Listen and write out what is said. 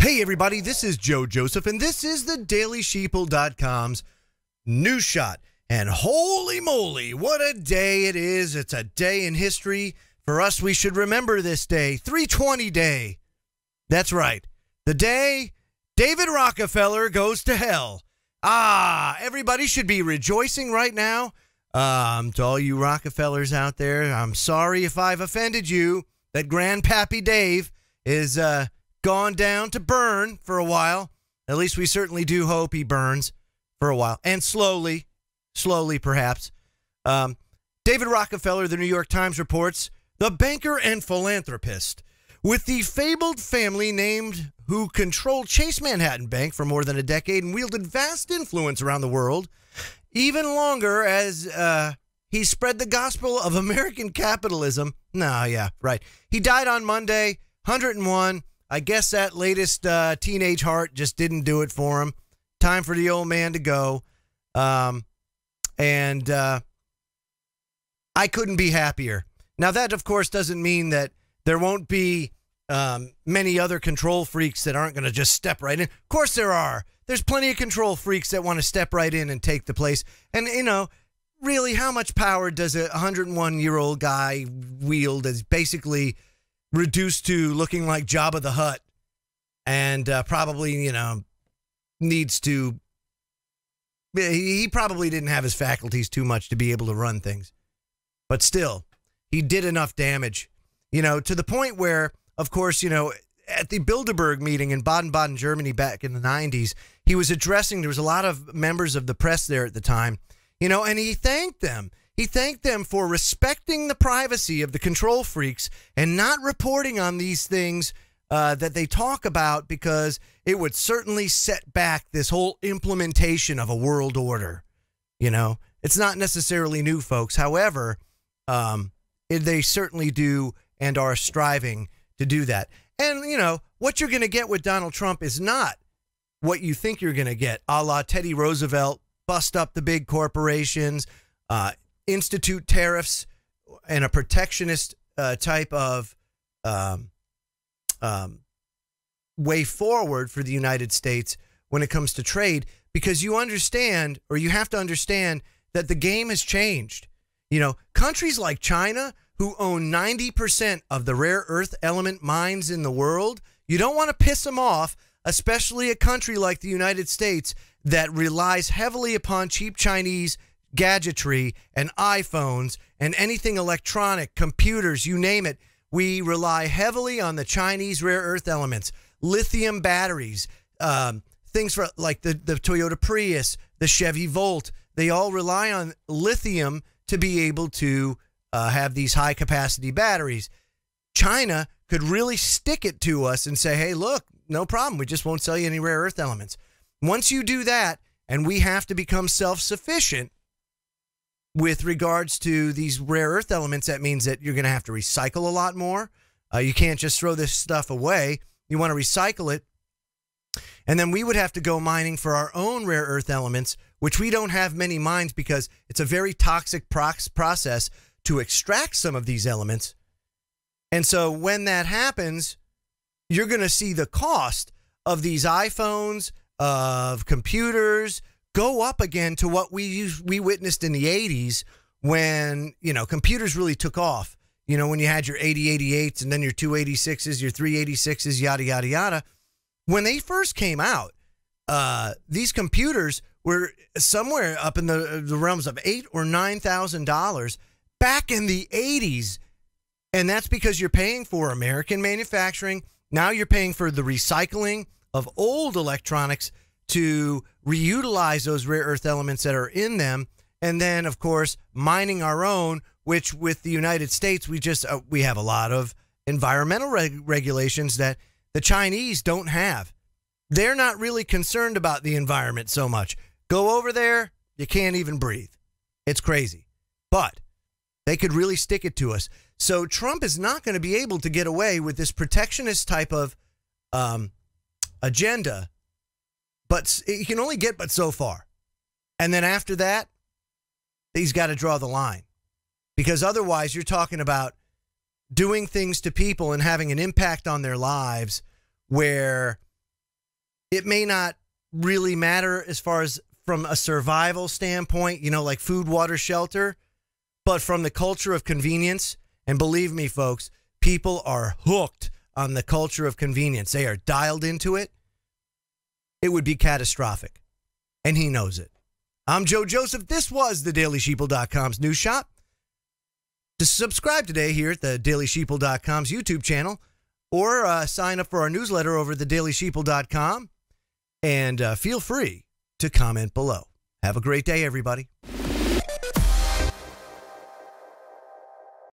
Hey everybody, this is Joe Joseph, and this is the DailySheeple.com's News Shot. And holy moly, what a day it is. It's a day in history. For us, we should remember this day, 320 Day. That's right, the day David Rockefeller goes to hell. Everybody should be rejoicing right now. To all you Rockefellers out there, I'm sorry if I've offended you. That Grandpappy Dave is gone down to burn for a while. At least we certainly do hope he burns for a while. And slowly perhaps. David Rockefeller, the New York Times reports, the banker and philanthropist with the fabled family named who controlled Chase Manhattan Bank for more than a decade and wielded vast influence around the world, even longer as he spread the gospel of American capitalism. He died on Monday, 101. I guess that latest teenage heart just didn't do it for him. Time for the old man to go. I couldn't be happier. Now, that, of course, doesn't mean that there won't be many other control freaks that aren't going to just step right in. Of course there are. There's plenty of control freaks that want to step right in and take the place. And, you know, really, how much power does a 101-year-old guy wield as basically reduced to looking like Jabba the Hutt and probably, you know, needs to... He probably didn't have his faculties too much to be able to run things. But still, he did enough damage, you know, to the point where, of course, you know, at the Bilderberg meeting in Baden-Baden, Germany back in the 90s, he was addressing, there was a lot of members of the press there at the time, you know, and he thanked them. He thanked them for respecting the privacy of the control freaks and not reporting on these things that they talk about because it would certainly set back this whole implementation of a world order. You know, it's not necessarily new, folks. However, they certainly do and are striving to do that. And, you know, what you're going to get with Donald Trump is not what you think you're going to get, a la Teddy Roosevelt, bust up the big corporations, institute tariffs, and a protectionist type of way forward for the United States when it comes to trade, because you understand, or you have to understand, that the game has changed. You know, countries like China, who own 90% of the rare earth element mines in the world, you don't want to piss them off, especially a country like the United States that relies heavily upon cheap Chinese gadgetry and iPhones and anything electronic, computers, you name it. We rely heavily on the Chinese rare earth elements, lithium batteries, things for like the Toyota Prius, the Chevy Volt. They all rely on lithium to be able to have these high capacity batteries. China could really stick it to us and say, hey, look, no problem. We just won't sell you any rare earth elements. Once you do that, and we have to become self-sufficient with regards to these rare earth elements, that means that you're going to have to recycle a lot more. You can't just throw this stuff away. You want to recycle it. And then we would have to go mining for our own rare earth elements, which we don't have many mines because it's a very toxic process to extract some of these elements. And so when that happens, you're going to see the cost of these iPhones, of computers, go up again to what we witnessed in the 80s when, you know, computers really took off. You know, when you had your 8088s and then your 286s, your 386s, yada, yada, yada. When they first came out, these computers were somewhere up in the realms of $8,000 or $9,000 back in the 80s. And that's because you're paying for American manufacturing. Now you're paying for the recycling of old electronics to reutilize those rare earth elements that are in them. And then, of course, mining our own, which with the United States, we have a lot of environmental regulations that the Chinese don't have. They're not really concerned about the environment so much. Go over there, you can't even breathe. It's crazy. But they could really stick it to us. So Trump is not going to be able to get away with this protectionist type of agenda, but he can only get but so far. And then after that, he's got to draw the line, because otherwise you're talking about doing things to people and having an impact on their lives where it may not really matter as far as from a survival standpoint, like food, water, shelter, but from the culture of convenience. And believe me, folks, people are hooked on the culture of convenience. They are dialed into it. It would be catastrophic. And he knows it. I'm Joe Joseph. This was the DailySheeple.com's news shop. To subscribe today here at the DailySheeple.com's YouTube channel, or sign up for our newsletter over at thedailysheeple.com, and feel free to comment below. Have a great day, everybody.